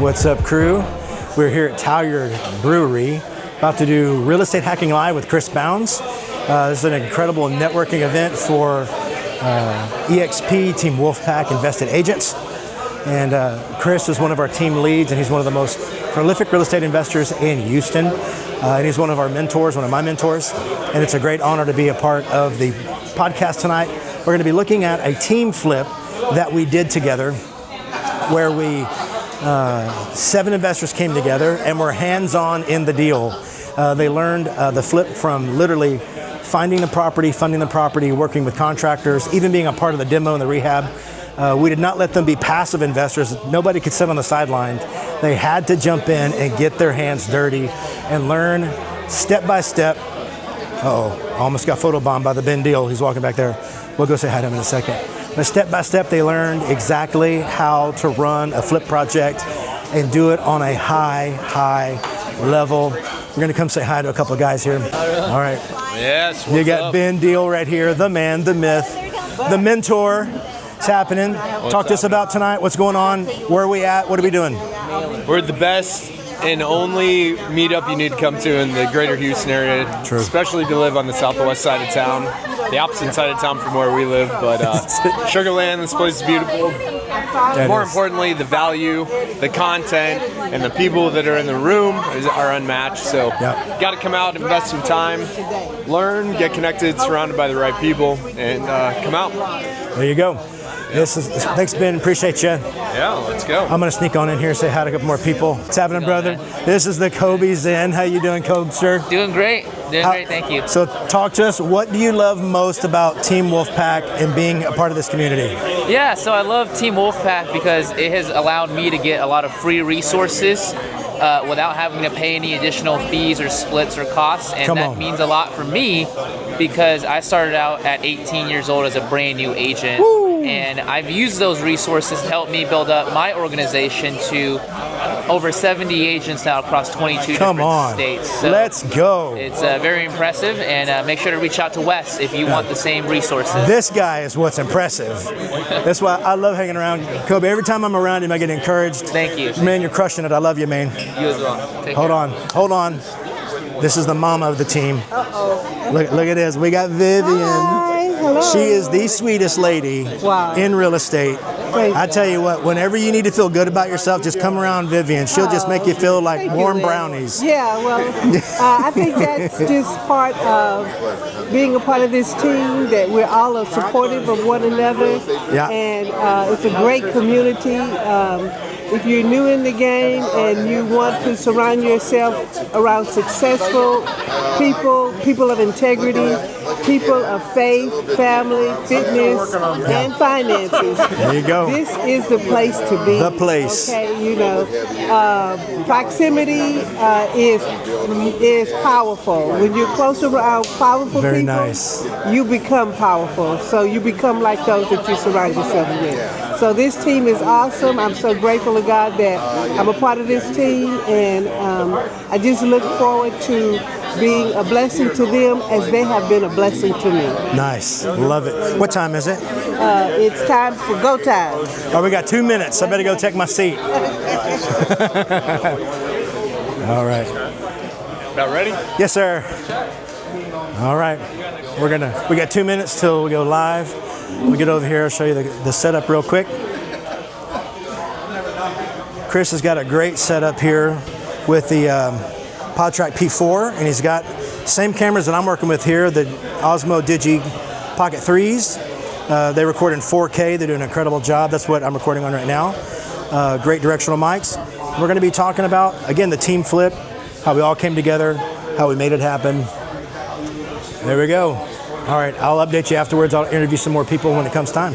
What's up, crew? We're here at Towerard Brewery, about to do Real Estate Hacking Live with Chris Bounds. This is an incredible networking event for EXP, Team Wolfpack invested agents. And Chris is one of our team leads, and he's one of the most prolific real estate investors in Houston. And he's one of our mentors, one of my mentors. And it's a great honor to be a part of the podcast tonight. We're going to be looking at a team flip that we did together, where we 7 investors came together and were hands-on in the deal. They learned the flip from literally finding the property, funding the property, working with contractors, even being a part of the demo and the rehab. We did not let them be passive investors. Nobody could sit on the sidelines. They had to jump in and get their hands dirty and learn step by step. Uh-oh, almost got photobombed by the Ben Deal. He's walking back there. We'll go say hi to him in a second. But step by step, they learned exactly how to run a flip project and do it on a high level. We're going to come say hi to a couple of guys here. All right. Yes. You got Ben Deal right here, the man, the myth, the mentor. It's happening. Talk to us about tonight. What's going on? Where are we at? What are we doing? We're the best and only meetup you need to come to in the greater Houston area. True. Especially if you live on the southwest side of town, the opposite side of town from where we live. But Sugarland, this place is beautiful. More importantly, the value, the content, and the people that are in the room are unmatched. So got to come out, invest some time, learn, get connected, surrounded by the right people, and come out. There you go. Thanks, Ben. Appreciate you. Yeah, let's go. I'm going to sneak on in here and say hi to a couple more people. What's happening, brother? Man. This is the Kobe Zen. How you doing, Kobe, sir? Doing great. Great, thank you. So talk to us. What do you love most about Team Wolfpack and being a part of this community? Yeah, so I love Team Wolfpack because it has allowed me to get a lot of free resources without having to pay any additional fees or splits or costs. And that means a lot for me because I started out at 18 years old as a brand new agent. Woo! And I've used those resources to help me build up my organization to over 70 agents now across 22 different states. So let's go. It's very impressive, and make sure to reach out to Wes if you want the same resources. This guy is what's impressive. That's why I love hanging around Kobe. Every time I'm around him, I get encouraged. Thank you. Man, you're crushing it. I love you, man. You as well. Take Hold care. Hold on. This is the mama of the team. Uh-oh. Look at this. We got Vivian. Hi. Hello. She is the sweetest lady in real estate. I tell you what, whenever you need to feel good about yourself, just come around Vivian. She'll just make you feel like warm brownies. Yeah, well, I think that's just part of being a part of this team, that we're all supportive of one another. Yeah. And it's a great community. If you're new in the game and you want to surround yourself around successful people of integrity, people of faith, family, fitness, and finances. There you go. This is the place to be. The place. Okay, you know, proximity is powerful. When you're close around powerful people, you become powerful. So you become like those that you surround yourself with. So this team is awesome. I'm so grateful to God that I'm a part of this team, and I just look forward to being a blessing to them as they have been a blessing to me. Nice. Love it. What time is it? It's time for go time. Oh, we got 2 minutes. I better go take my seat. All right. About ready? Yes, sir. All right. We got 2 minutes till we go live. We'll get over here. I'll show you the setup real quick. Chris has got a great setup here with the PodTrack P4, and he's got same cameras that I'm working with here, the Osmo Digi Pocket 3s. They record in 4K. They do an incredible job. That's what I'm recording on right now. Great directional mics. We're going to be talking about, again, the team flip, how we all came together, how we made it happen. There we go. All right, I'll update you afterwards. I'll interview some more people when it comes time.